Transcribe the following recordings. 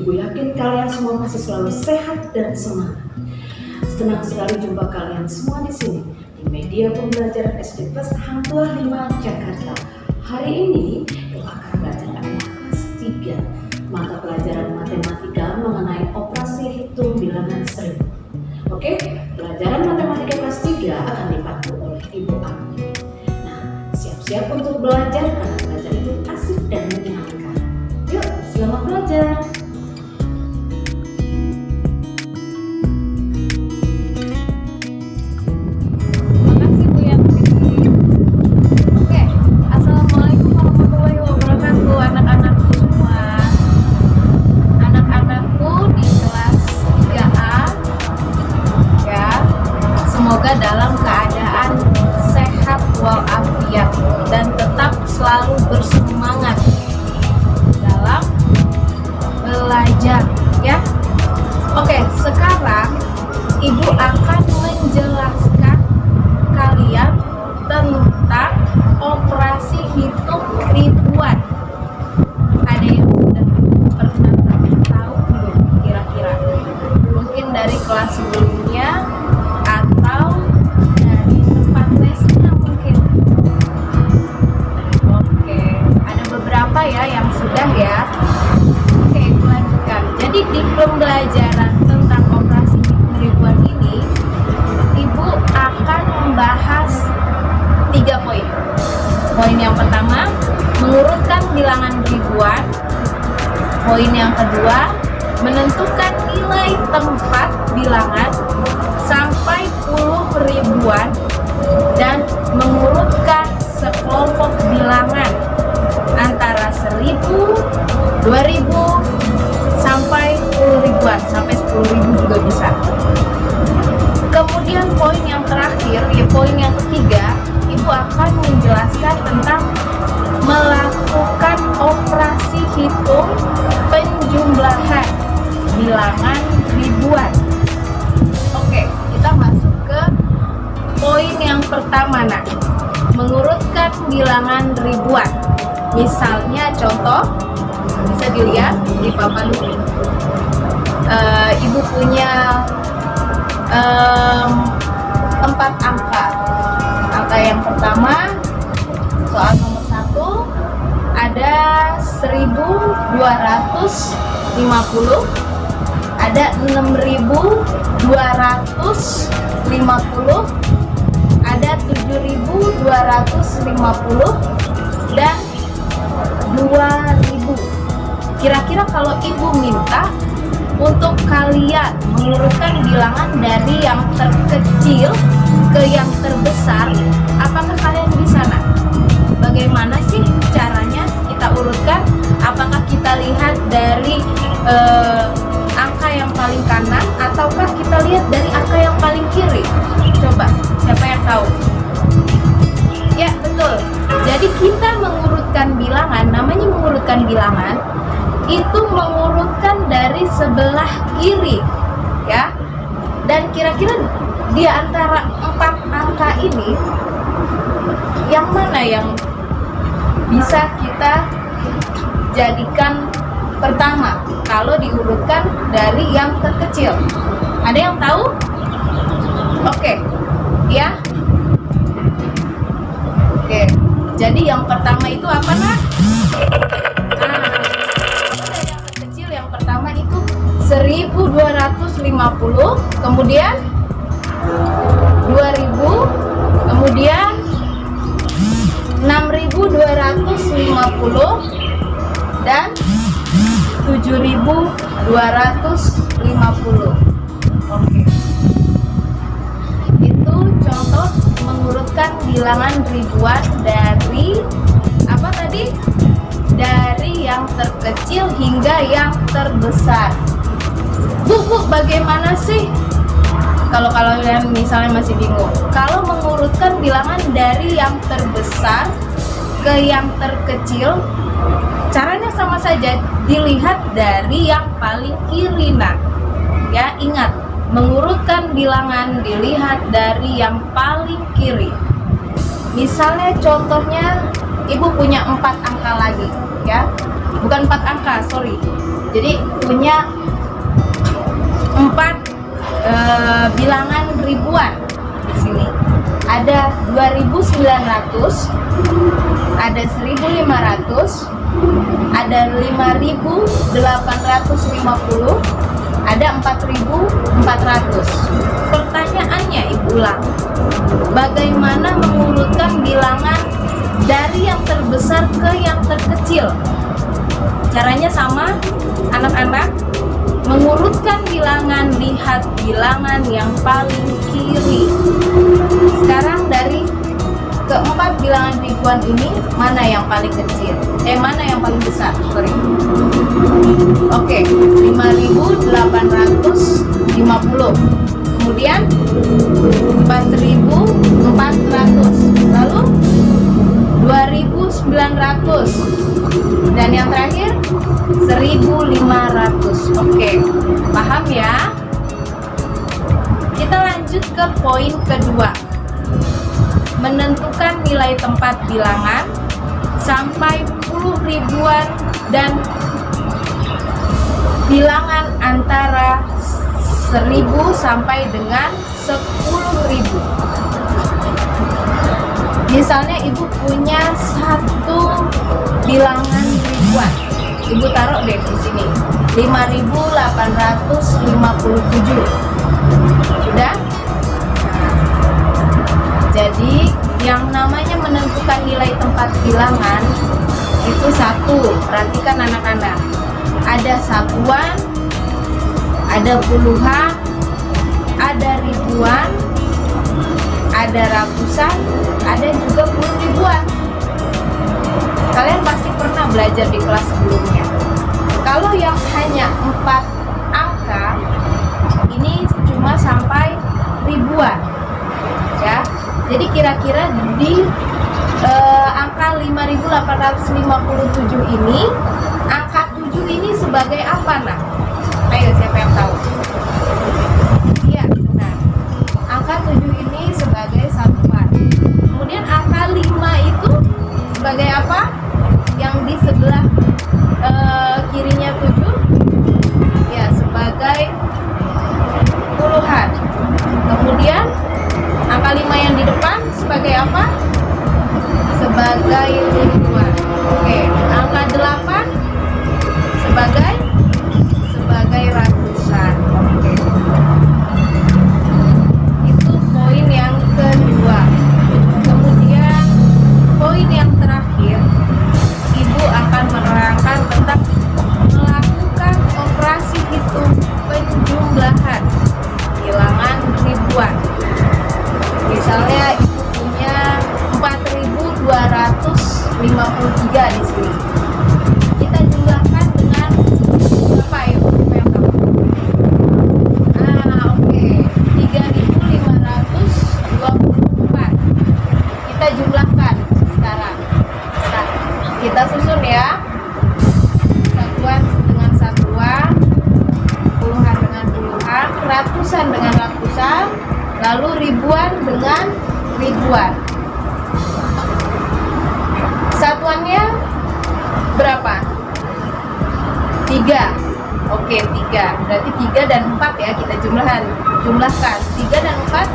Ibu yakin kalian semua masih selalu sehat dan semangat. Senang sekali jumpa kalian semua di sini di Media Pembelajaran SD Plus Hang Tuah 5 Jakarta. Hari ini kita akan belajar adalah kelas 3 mata pelajaran matematika mengenai operasi hitung bilangan 1000. Oke, pelajaran matematika kelas 3 akan dipandu oleh Ibu Ami. Nah, siap-siap untuk belajar karena belajar itu asik dan menyenangkan. Yuk, selamat belajar. Semoga dalam keadaan sehat walafiat dan tetap selalu bersemangat dalam belajar ya. Oke, sekarang Ibu akan menjelaskan kalian tentang operasi hitung ribuan. Ada yang sudah pernah tahu belum kira-kira? Mungkin dari kelas sebelumnya atau dari tempat lesnya mungkin. Oke, ada beberapa ya yang sudah ya. Oke, lanjutkan. Jadi di pembelajaran tentang operasi hitung ribuan ini, Ibu akan membahas 3 poin. Poin yang pertama, mengurutkan bilangan ribuan. Poin yang kedua, menentukan nilai tempat bilangan sampai puluh ribuan dan mengurutkan sekelompok bilangan antara 1000, 2000 sampai 10 ribuan, sampai 10.000 juga bisa. Kemudian poin yang terakhir, ya poin yang ketiga, Ibu akan menjelaskan tentang melakukan operasi hitung penjumlahan bilangan ribuan. Oke, kita masuk ke poin yang pertama, nah, mengurutkan bilangan ribuan. Misalnya contoh, bisa dilihat di papan ini. Ibu punya 4 angka. Angka yang pertama, soal nomor 1, ada 1250, ada 6250, ada 7250 dan 2000. Kira-kira kalau Ibu minta untuk kalian mengurutkan bilangan dari yang terkecil ke yang terbesar, apakah kalian bisa? Nah, bagaimana sih caranya kita urutkan? Apakah kita lihat dari angka yang paling kanan ataukah kita lihat dari angka yang paling kiri? Coba, siapa yang tahu? Ya, betul. Jadi kita mengurutkan bilangan, namanya mengurutkan bilangan, itu mengurutkan dari sebelah kiri, ya. Dan kira-kira di antara 4 angka ini, yang mana yang bisa kita jadikan pertama kalau diurutkan dari yang terkecil? Ada yang tahu? Oke, ya. Oke, jadi yang pertama itu apa, nak? Yang terkecil yang pertama itu 1250, kemudian 2000, kemudian 6250 dan 7250. Oke. Itu contoh mengurutkan bilangan ribuan dari apa tadi? Dari yang terkecil hingga yang terbesar. Bu, bagaimana sih? Kalau kalian misalnya masih bingung, kalau mengurutkan bilangan dari yang terbesar ke yang terkecil, caranya sama saja, dilihat dari yang paling kiri. Nah, ya ingat, mengurutkan bilangan dilihat dari yang paling kiri. Misalnya contohnya Ibu punya 4 angka lagi, ya. Bukan 4 angka, sorry. Jadi punya 4 bilangan ribuan di sini. Ada 2.900, ada 1.500, ada 5.850, ada 4.400. Pertanyaannya Ibu ulang, bagaimana mengurutkan bilangan dari yang terbesar ke yang terkecil? Caranya sama anak-anak, mengurutkan bilangan, lihat bilangan yang paling kiri. Sekarang dari keempat bilangan ribuan ini, mana yang paling kecil? Mana yang paling besar? Sorry. Oke, 5.850. Kemudian 4.400. Lalu 2.900. Dan yang terakhir 1.500. Oke, paham ya? Kita lanjut ke poin kedua. Menentukan nilai tempat bilangan sampai puluh ribuan dan bilangan antara 1.000 sampai dengan 10.000. Misalnya Ibu punya satu bilangan ribuan, Ibu taruh deh di sini 5.857. Sudah? Jadi yang namanya menentukan nilai tempat bilangan itu satu, perhatikan anak-anak, ada satuan, ada puluhan, ada ribuan, ada ratusan, ada juga puluh ribuan. Kalian pasti pernah belajar di kelas sebelumnya. Kalau yang hanya 4 angka, ini cuma sampai ribuan, ya. Jadi kira-kira di angka 5.857 ini, angka 7 ini sebagai apa, nak? Ayo, siapa yang tahu? Iya, benar. Angka 7 ini sebagai satuan. Kemudian angka 5 itu sebagai apa? Yang di sebelah kirinya 7, ya, sebagai puluhan. Kemudian angka 5 yang di depan sebagai apa? Sebagai ribuan. Oke, angka 8 sebagai ratusan. Oke. Itu poin yang kedua. Kemudian poin yang terakhir, Ibu akan menerangkan tentang melakukan operasi hitung penjumlahan bilangan ribuan. Misalnya Ibu punya 4.253 di sini. Kita jumlahkan dengan berapa ya? Siapa yang tahu? Oke. 3.524. Kita jumlahkan sekarang. Kita susun ya. Satuan dengan satuan, puluhan dengan puluhan, ratusan dengan ratusan, lalu ribuan dengan ribuan. Satuannya berapa? 3. Oke, 3. Berarti 3 dan 4 ya, kita jumlahkan. 3 dan 4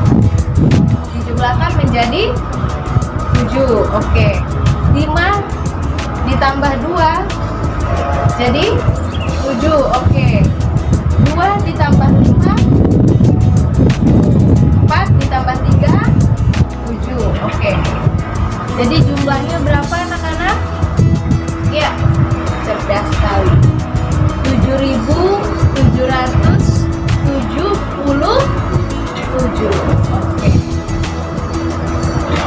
dijumlahkan menjadi 7. Oke. 5 ditambah 2 jadi 7. Oke. 2 ditambah 5, 4 ditambah 3, 7. Oke. Jadi jumlahnya berapa anak-anak? Ya, cerdas sekali. 7.777.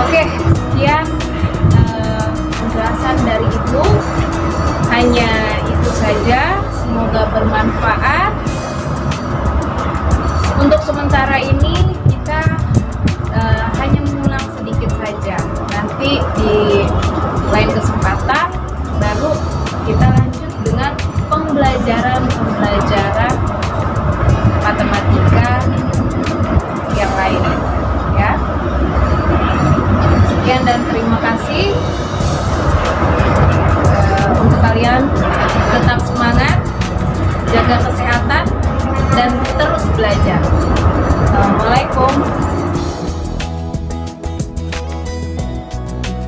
Oke, sekian penjelasan dari Ibu. Hanya itu saja. Semoga bermanfaat. Untuk sementara ini kita hanya mengulang sedikit saja. Nanti di lain kesempatan baru kita lanjut dengan pembelajaran matematika yang lain, ya. Sekian dan terima kasih. Untuk kalian tetap semangat, jaga kesehatan, dan terus belajar. Assalamualaikum.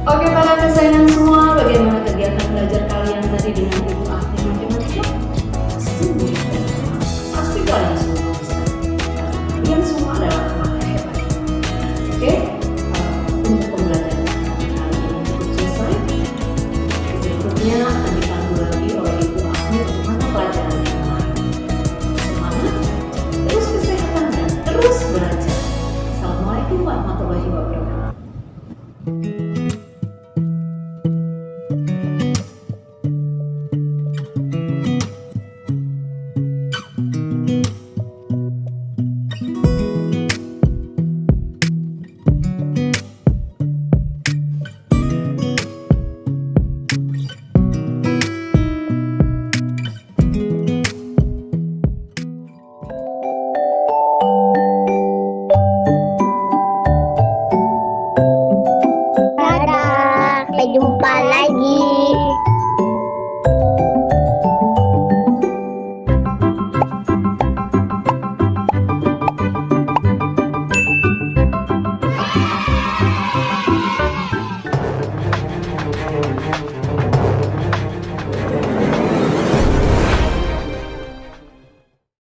Oke para kesayangan semua, bagaimana kegiatan belajar kalian tadi dengan Ibu Ahli Matematika? Pasti mudah. Pasti kalian semua bisa. Kalian semua adalah anak hebat. Oke, untuk pembelajaran kali ini cukup selesai. Berikutnya akan dipandu lagi oleh Ibu Ahli untuk mata pelajaran yang lain. Semangat, terus kesehatan dan terus belajar. Assalamualaikum warahmatullahi wabarakatuh. Dadah, sampai jumpa lagi.